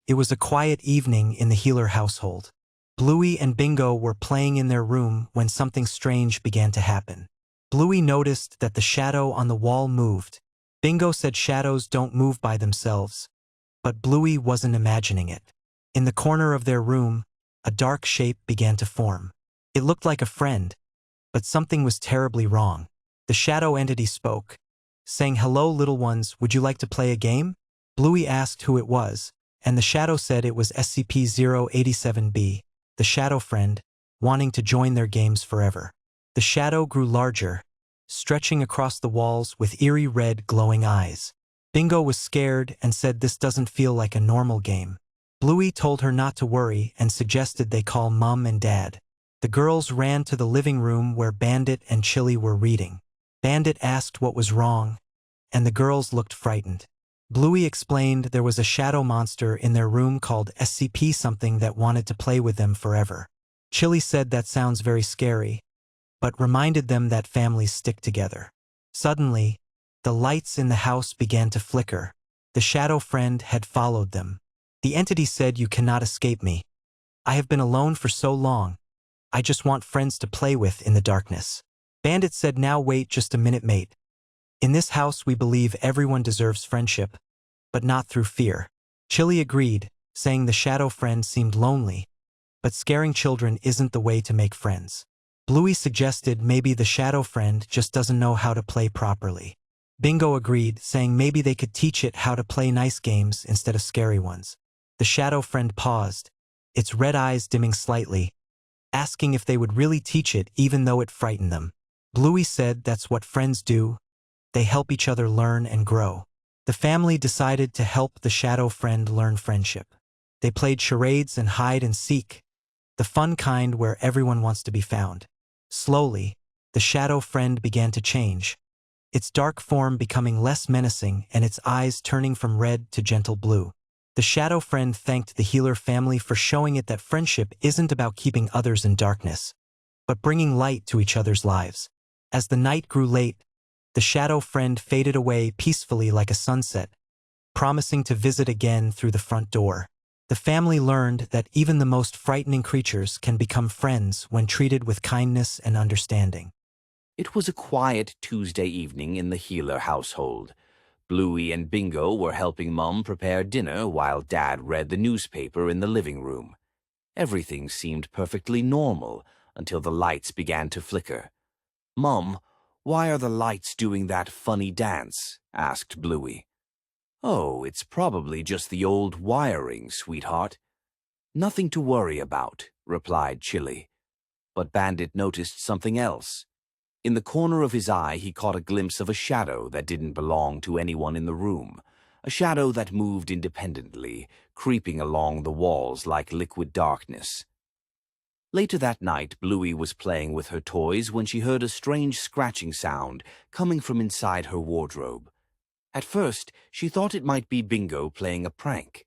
It was a quiet evening in the Healer household. Bluey and Bingo were playing in their room when something strange began to happen. Bluey noticed that the shadow on the wall moved. Bingo said shadows don't move by themselves. But Bluey wasn't imagining it. In the corner of their room, a dark shape began to form. It looked like a friend, but something was terribly wrong. The shadow entity spoke, saying, "Hello, little ones, would you like to play a game?" Bluey asked who it was, and the shadow said it was SCP-087-B, the shadow friend, wanting to join their games forever. The shadow grew larger, stretching across the walls with eerie red glowing eyes. Bingo was scared and said this doesn't feel like a normal game. Bluey told her not to worry and suggested they call Mom and Dad. The girls ran to the living room where Bandit and Chilli were reading. Bandit asked what was wrong, and the girls looked frightened. Bluey explained there was a shadow monster in their room called SCP something that wanted to play with them forever. Chilli said that sounds very scary, but reminded them that families stick together. Suddenly, the lights in the house began to flicker. The shadow friend had followed them. The entity said, "You cannot escape me. I have been alone for so long. I just want friends to play with in the darkness." Bandit said, "Now wait just a minute, mate. In this house we believe everyone deserves friendship, but not through fear." Chilli agreed, saying the shadow friend seemed lonely, but scaring children isn't the way to make friends. Bluey suggested maybe the shadow friend just doesn't know how to play properly. Bingo agreed, saying maybe they could teach it how to play nice games instead of scary ones. The shadow friend paused, its red eyes dimming slightly, asking if they would really teach it even though it frightened them. Bluey said that's what friends do. They help each other learn and grow. The family decided to help the shadow friend learn friendship. They played charades and hide and seek, the fun kind where everyone wants to be found. Slowly, the shadow friend began to change, its dark form becoming less menacing and its eyes turning from red to gentle blue. The shadow friend thanked the Healer family for showing it that friendship isn't about keeping others in darkness, but bringing light to each other's lives. As the night grew late, the shadow friend faded away peacefully like a sunset, promising to visit again through the front door. The family learned that even the most frightening creatures can become friends when treated with kindness and understanding. It was a quiet Tuesday evening in the Healer household. Bluey and Bingo were helping Mum prepare dinner while Dad read the newspaper in the living room. Everything seemed perfectly normal until the lights began to flicker. "Mum, why are the lights doing that funny dance?" asked Bluey. "Oh, it's probably just the old wiring, sweetheart." "Nothing to worry about," replied Chilli. But Bandit noticed something else. In the corner of his eye, he caught a glimpse of a shadow that didn't belong to anyone in the room, a shadow that moved independently, creeping along the walls like liquid darkness. Later that night, Bluey was playing with her toys when she heard a strange scratching sound coming from inside her wardrobe. At first, she thought it might be Bingo playing a prank.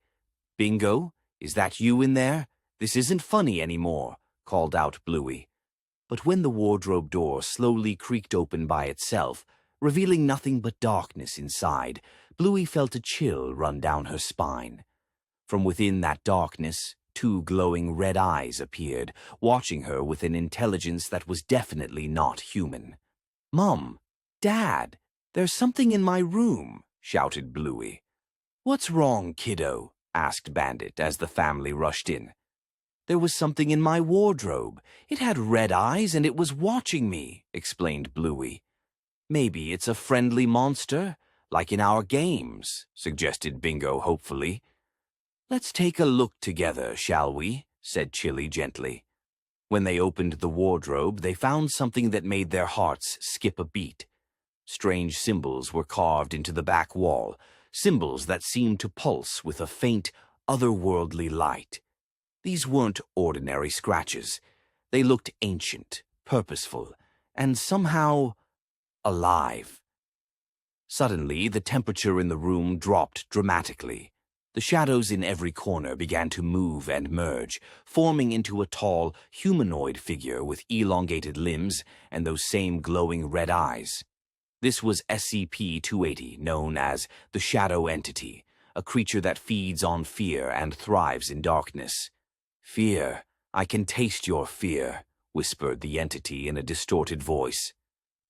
"Bingo, is that you in there? This isn't funny anymore," called out Bluey. But when the wardrobe door slowly creaked open by itself, revealing nothing but darkness inside, Bluey felt a chill run down her spine. From within that darkness, two glowing red eyes appeared, watching her with an intelligence that was definitely not human. "Mum, Dad, there's something in my room," shouted Bluey. "What's wrong, kiddo?" asked Bandit as the family rushed in. "There was something in my wardrobe. It had red eyes and it was watching me," explained Bluey. "Maybe it's a friendly monster, like in our games," suggested Bingo hopefully. "Let's take a look together, shall we?" said Chilli gently. When they opened the wardrobe, they found something that made their hearts skip a beat. Strange symbols were carved into the back wall, symbols that seemed to pulse with a faint, otherworldly light. These weren't ordinary scratches. They looked ancient, purposeful, and somehow alive. Suddenly, the temperature in the room dropped dramatically. The shadows in every corner began to move and merge, forming into a tall, humanoid figure with elongated limbs and those same glowing red eyes. This was SCP-280, known as the Shadow Entity, a creature that feeds on fear and thrives in darkness. "Fear, I can taste your fear," whispered the entity in a distorted voice.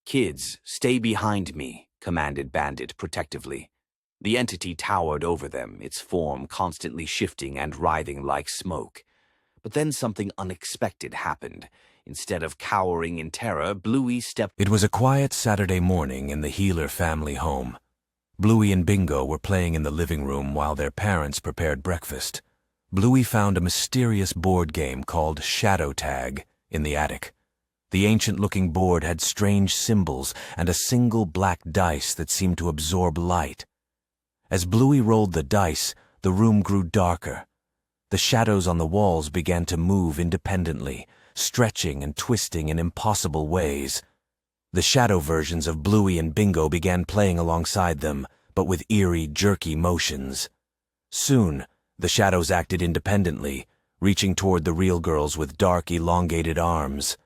"Kids, stay behind me," commanded Bandit protectively. The entity towered over them, its form constantly shifting and writhing like smoke. But then something unexpected happened. Instead of cowering in terror, Bluey stepped. It was a quiet Saturday morning in the Healer family home. Bluey and Bingo were playing in the living room while their parents prepared breakfast. Bluey found a mysterious board game called Shadow Tag in the attic. The ancient-looking board had strange symbols and a single black dice that seemed to absorb light. As Bluey rolled the dice, the room grew darker. The shadows on the walls began to move independently, stretching and twisting in impossible ways. The shadow versions of Bluey and Bingo began playing alongside them, but with eerie, jerky motions. Soon, the shadows acted independently, reaching toward the real girls with dark, elongated arms.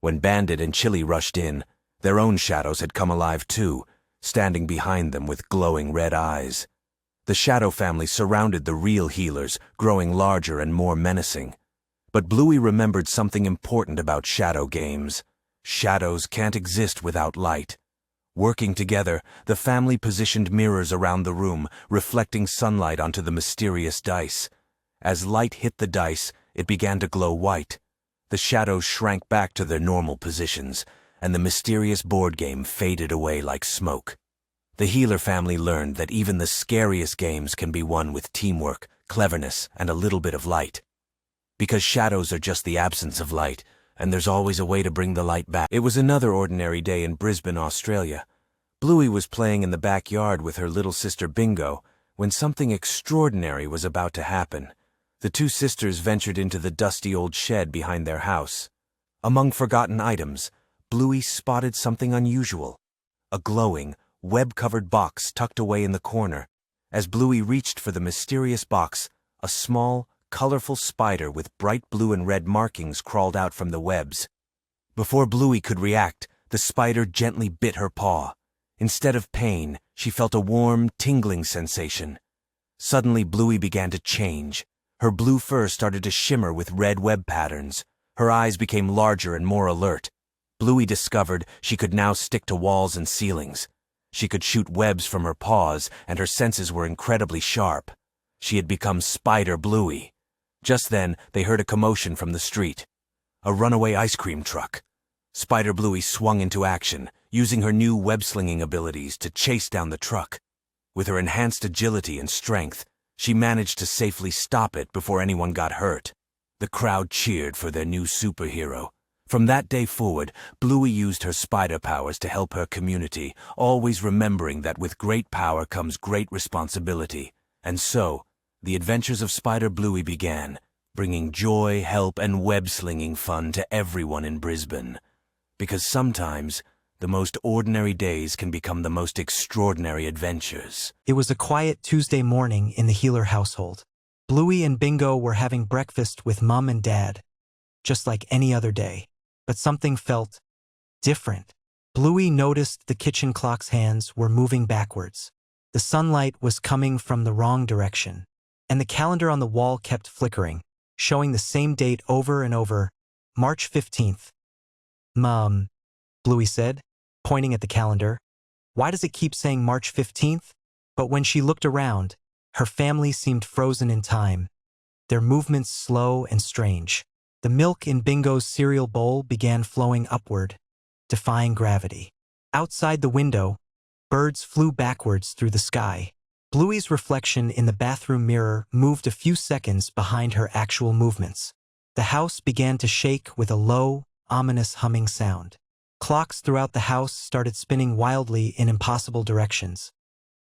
When Bandit and Chilli rushed in, their own shadows had come alive too, standing behind them with glowing red eyes. The Shadow family surrounded the real healers, growing larger and more menacing. But Bluey remembered something important about shadow games. Shadows can't exist without light. Working together, the family positioned mirrors around the room, reflecting sunlight onto the mysterious dice. As light hit the dice, it began to glow white. The shadows shrank back to their normal positions, and the mysterious board game faded away like smoke. The Healer family learned that even the scariest games can be won with teamwork, cleverness, and a little bit of light. Because shadows are just the absence of light, and there's always a way to bring the light back. It was another ordinary day in Brisbane, Australia. Bluey was playing in the backyard with her little sister Bingo when something extraordinary was about to happen. The two sisters ventured into the dusty old shed behind their house. Among forgotten items, Bluey spotted something unusual. A glowing, web-covered box tucked away in the corner. As Bluey reached for the mysterious box, a small, colorful spider with bright blue and red markings crawled out from the webs. Before Bluey could react, the spider gently bit her paw. Instead of pain, she felt a warm, tingling sensation. Suddenly, Bluey began to change. Her blue fur started to shimmer with red web patterns. Her eyes became larger and more alert. Bluey discovered she could now stick to walls and ceilings. She could shoot webs from her paws, and her senses were incredibly sharp. She had become Spider Bluey. Just then, they heard a commotion from the street. A runaway ice cream truck. Spider Bluey swung into action, using her new web-slinging abilities to chase down the truck. With her enhanced agility and strength, she managed to safely stop it before anyone got hurt. The crowd cheered for their new superhero. From that day forward, Bluey used her spider powers to help her community, always remembering that with great power comes great responsibility. And so, the adventures of Spider Bluey began, bringing joy, help, and web-slinging fun to everyone in Brisbane. Because sometimes, the most ordinary days can become the most extraordinary adventures. It was a quiet Tuesday morning in the Healer household. Bluey and Bingo were having breakfast with Mom and Dad, just like any other day. But something felt different. Bluey noticed the kitchen clock's hands were moving backwards. The sunlight was coming from the wrong direction, and the calendar on the wall kept flickering, showing the same date over and over, March 15th. "Mom," Bluey said, pointing at the calendar. "Why does it keep saying March 15th? But when she looked around, her family seemed frozen in time, their movements slow and strange. The milk in Bingo's cereal bowl began flowing upward, defying gravity. Outside the window, birds flew backwards through the sky. Bluey's reflection in the bathroom mirror moved a few seconds behind her actual movements. The house began to shake with a low, ominous humming sound. Clocks throughout the house started spinning wildly in impossible directions.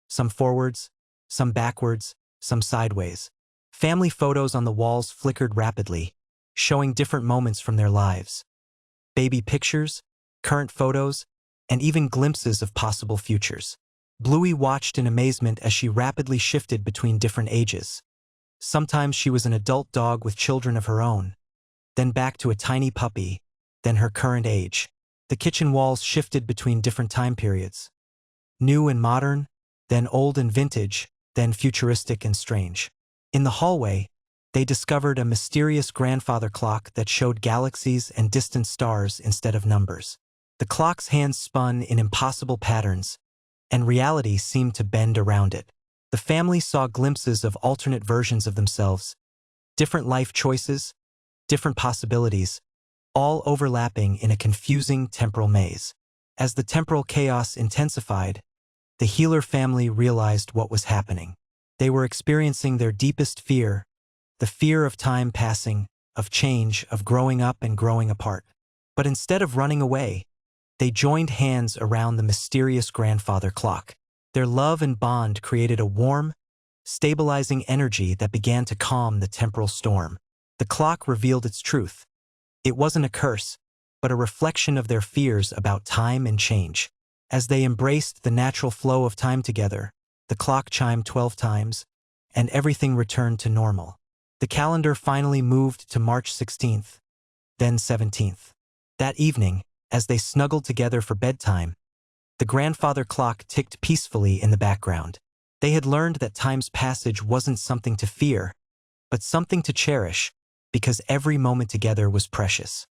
Some forwards, some backwards, some sideways. Family photos on the walls flickered rapidly, showing different moments from their lives. Baby pictures, current photos, and even glimpses of possible futures. Bluey watched in amazement as she rapidly shifted between different ages. Sometimes she was an adult dog with children of her own, then back to a tiny puppy, then her current age. The kitchen walls shifted between different time periods. New and modern, then old and vintage, then futuristic and strange. In the hallway, they discovered a mysterious grandfather clock that showed galaxies and distant stars instead of numbers. The clock's hands spun in impossible patterns, and reality seemed to bend around it. The family saw glimpses of alternate versions of themselves, different life choices, different possibilities, all overlapping in a confusing temporal maze. As the temporal chaos intensified, the Healer family realized what was happening. They were experiencing their deepest fear, the fear of time passing, of change, of growing up and growing apart. But instead of running away, they joined hands around the mysterious grandfather clock. Their love and bond created a warm, stabilizing energy that began to calm the temporal storm. The clock revealed its truth. It wasn't a curse, but a reflection of their fears about time and change. As they embraced the natural flow of time together, the clock chimed 12 times, and everything returned to normal. The calendar finally moved to March 16th, then 17th. That evening, as they snuggled together for bedtime, the grandfather clock ticked peacefully in the background. They had learned that time's passage wasn't something to fear, but something to cherish, because every moment together was precious.